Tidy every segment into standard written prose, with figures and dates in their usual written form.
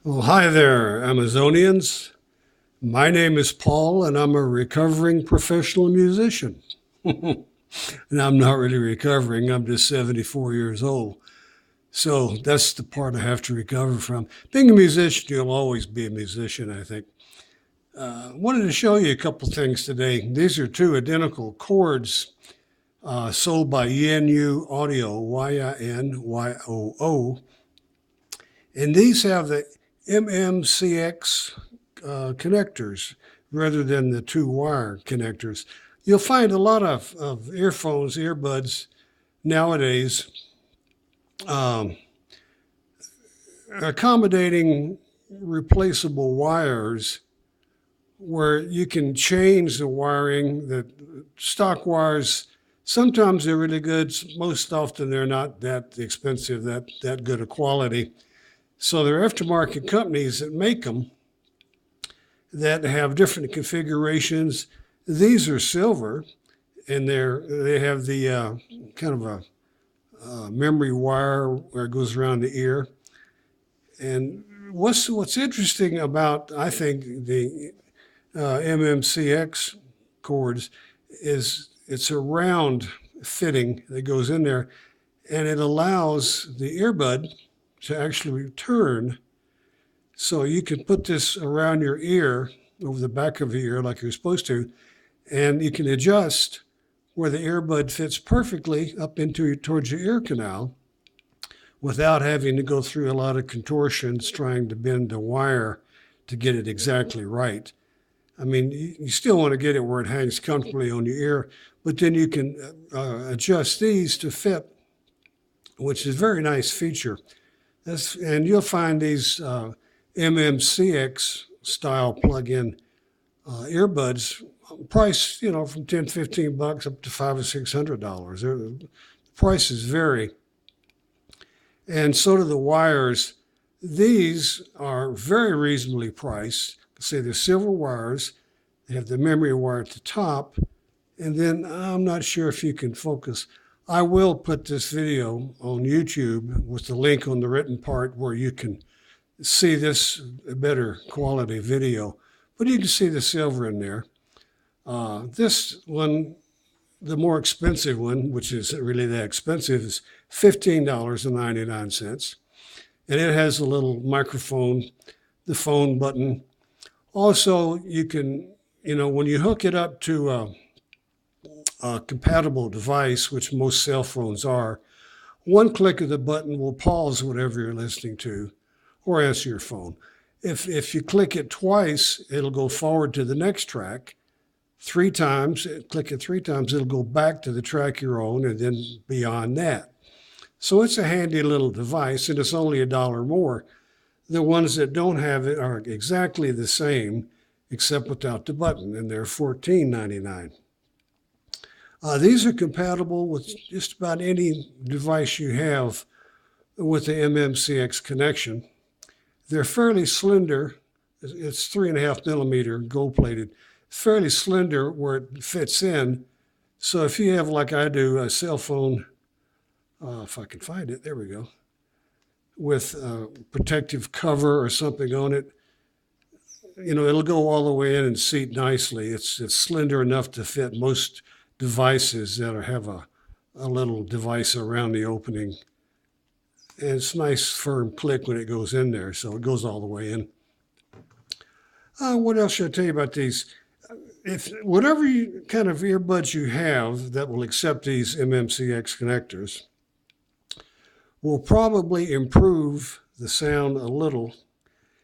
Well, hi there, Amazonians. My name is Paul, and I'm a recovering professional musician. And I'm not really recovering, I'm just 74 years old. So that's the part I have to recover from. Being a musician, you'll always be a musician, I think. I wanted to show you a couple things today. These are two identical chords sold by Yinyu Audio, Yinyo. And these have the MMCX connectors rather than the two wire connectors. You'll find a lot of earphones, earbuds nowadays um, accommodating replaceable wires where you can change the wiring. The stock wires, sometimes they're really good, most often they're not that expensive, that good a quality. So there are aftermarket companies that make them that have different configurations. These are silver, and they have the kind of a memory wire where it goes around the ear. And what's interesting about, I think, the MMCX cords is it's a round fitting that goes in there, and it allows the earbud to actually return. So you can put this around your ear, over the back of your ear like you're supposed to, and you can adjust where the earbud fits perfectly up into towards your ear canal without having to go through a lot of contortions trying to bend the wire to get it exactly right. I mean, you still want to get it where it hangs comfortably on your ear, but then you can adjust these to fit, which is a very nice feature. And you'll find these MMCX style plug-in earbuds priced, from 10, $15 up to $500 or $600. The prices vary. And so do the wires. These are very reasonably priced. Say they're silver wires. They have the memory wire at the top. And then I'm not sure if you can focus. I will put this video on YouTube with the link on the written part where you can see this better quality video. But you can see the silver in there. This one, the more expensive one, which is really that expensive, is $15.99. And it has a little microphone, the phone button. Also, you can, when you hook it up to a compatible device, which most cell phones are, one click of the button will pause whatever you're listening to or answer your phone. If you click it twice, it'll go forward to the next track. Three times, click it three times, it'll go back to the track you're on and then beyond that. So it's a handy little device, and it's only $1 more. The ones that don't have it are exactly the same, except without the button, and they're $14.99. These are compatible with just about any device you have with the MMCX connection. They're fairly slender. It's 3.5 millimeter gold plated, fairly slender where it fits in. So if you have, like I do, a cell phone, if I can find it, there we go, with a protective cover or something on it, it'll go all the way in and seat nicely. It's slender enough to fit most devices that have a little device around the opening. And it's a nice firm click when it goes in there, so it goes all the way in. What else should I tell you about these? If whatever kind of earbuds you have that will accept these MMCX connectors will probably improve the sound a little,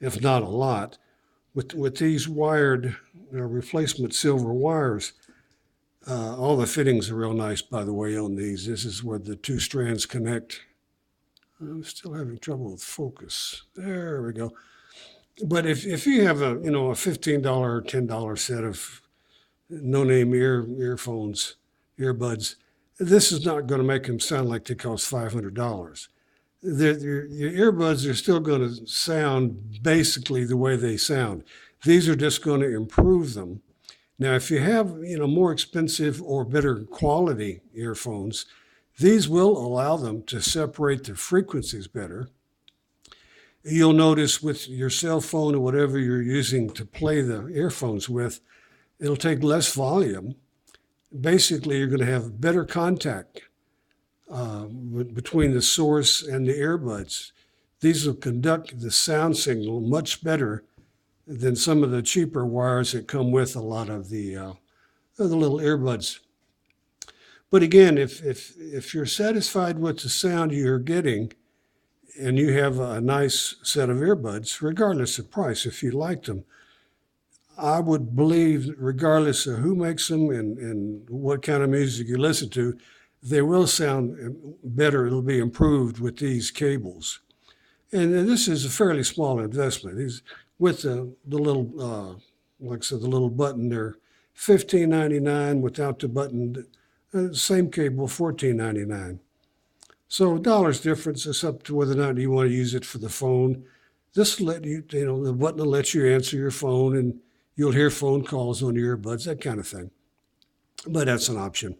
if not a lot, with these wired replacement silver wires. All the fittings are real nice, by the way, on these. This is where the two strands connect. I'm still having trouble with focus. There we go. But if you have a $15 or $10 set of no-name earphones, earbuds, this is not going to make them sound like they cost $500. Your earbuds are still going to sound basically the way they sound. These are just going to improve them. Now, if you have more expensive or better quality earphones, these will allow them to separate the frequencies better. You'll notice with your cell phone or whatever you're using to play the earphones with, it'll take less volume. Basically, you're going to have better contact between the source and the earbuds. These will conduct the sound signal much better than some of the cheaper wires that come with a lot of the little earbuds. But again, if you're satisfied with the sound you're getting and you have a nice set of earbuds, regardless of price, if you like them, I would believe, regardless of who makes them and what kind of music you listen to, they will sound better. It'll be improved with these cables. And this is a fairly small investment. These, with the little, like I said, the little button there, $15.99. Without the button, same cable, $14.99. So $1 difference. It's up to whether or not you want to use it for the phone. This will let you, the button will let you answer your phone, and you'll hear phone calls on your earbuds, that kind of thing. But that's an option.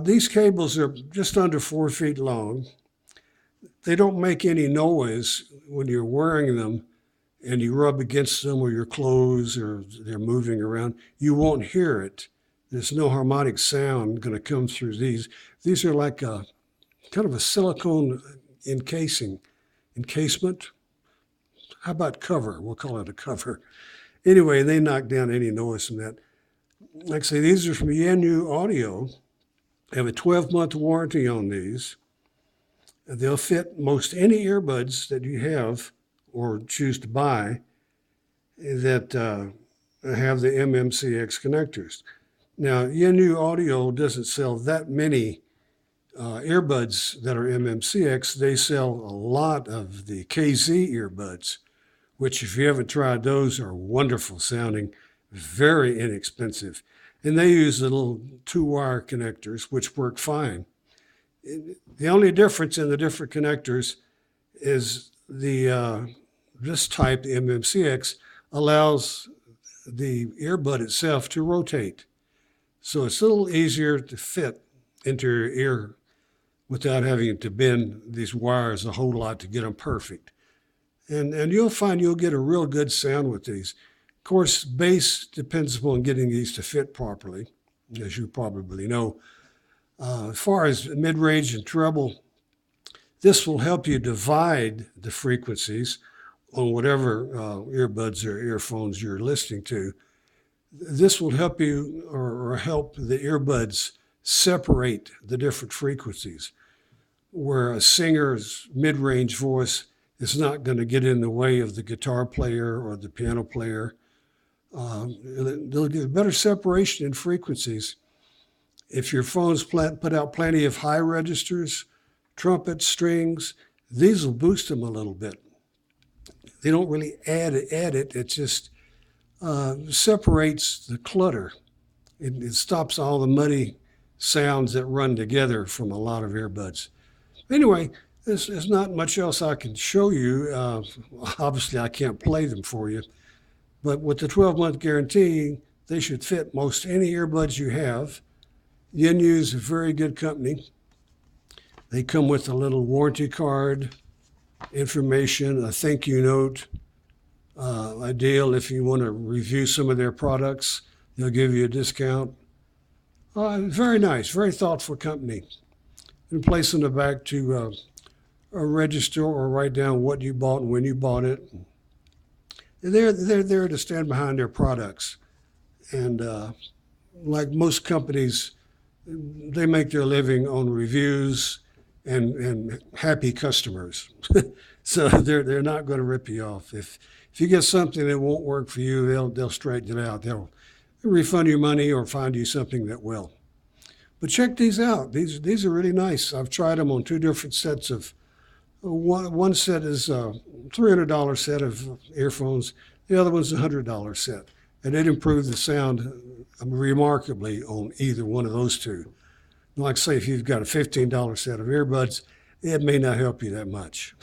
These cables are just under 4 feet long. They don't make any noise when you're wearing them and you rub against them or your clothes or they're moving around. You won't hear it. There's no harmonic sound going to come through these. These are like a kind of a silicone encasement. How about cover? We'll call it a cover. Anyway, they knock down any noise from that. Like I say, these are from Yaesu Audio. They have a 12-month warranty on these. They'll fit most any earbuds that you have or choose to buy that have the MMCX connectors. Now, Yaesu Audio doesn't sell that many earbuds that are MMCX. They sell a lot of the KZ earbuds, which, if you haven't tried those, are wonderful sounding, very inexpensive. And they use the little 2-wire connectors, which work fine. The only difference in the different connectors is this type, the MMCX, allows the earbud itself to rotate. So it's a little easier to fit into your ear without having to bend these wires a whole lot to get them perfect. And you'll find you'll get a real good sound with these. Of course, bass depends upon getting these to fit properly, as you probably know. As far as mid-range and treble, this will help you divide the frequencies on whatever earbuds or earphones you're listening to. This will help you or help the earbuds separate the different frequencies, where a singer's mid-range voice is not going to get in the way of the guitar player or the piano player. They'll give better separation in frequencies. If your phones put out plenty of high registers, trumpets, strings, these will boost them a little bit. They don't really add it. It just separates the clutter. It stops all the muddy sounds that run together from a lot of earbuds. Anyway, there's not much else I can show you. Obviously, I can't play them for you. But with the 12-month guarantee, they should fit most any earbuds you have. Yaesu is a very good company. They come with a little warranty card, information, a thank you note, a deal if you want to review some of their products. They'll give you a discount. Very nice, very thoughtful company. And place in the back to register or write down what you bought and when you bought it. They're there to stand behind their products. And like most companies, they make their living on reviews and happy customers. So they're not going to rip you off. If you get something that won't work for you, they'll straighten it out. They'll refund your money or find you something that will. But check these out. These are really nice. I've tried them on 2 different sets of. One set is a $300 set of earphones. The other one's a $100 set. And it improved the sound remarkably on either one of those two. Like I say, if you've got a $15 set of earbuds, it may not help you that much.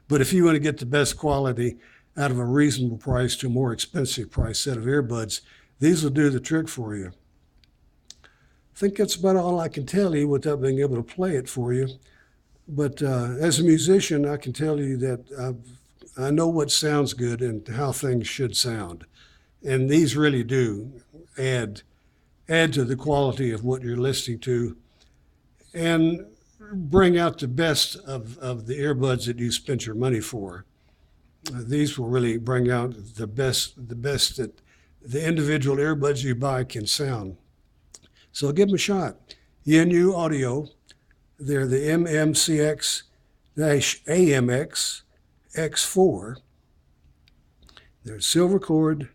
But if you want to get the best quality out of a reasonable price to a more expensive price set of earbuds, these will do the trick for you. I think that's about all I can tell you without being able to play it for you. But as a musician, I can tell you that I know what sounds good and how things should sound. And these really do add to the quality of what you're listening to and bring out the best of the earbuds that you spent your money for. These will really bring out the best that the individual earbuds you buy can sound. So give them a shot. Yenu Audio, they're the MMCX-AMX X4. They're silver cord,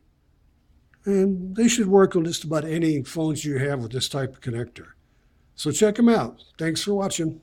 and they should work on just about any phones you have with this type of connector. So check them out. Thanks for watching.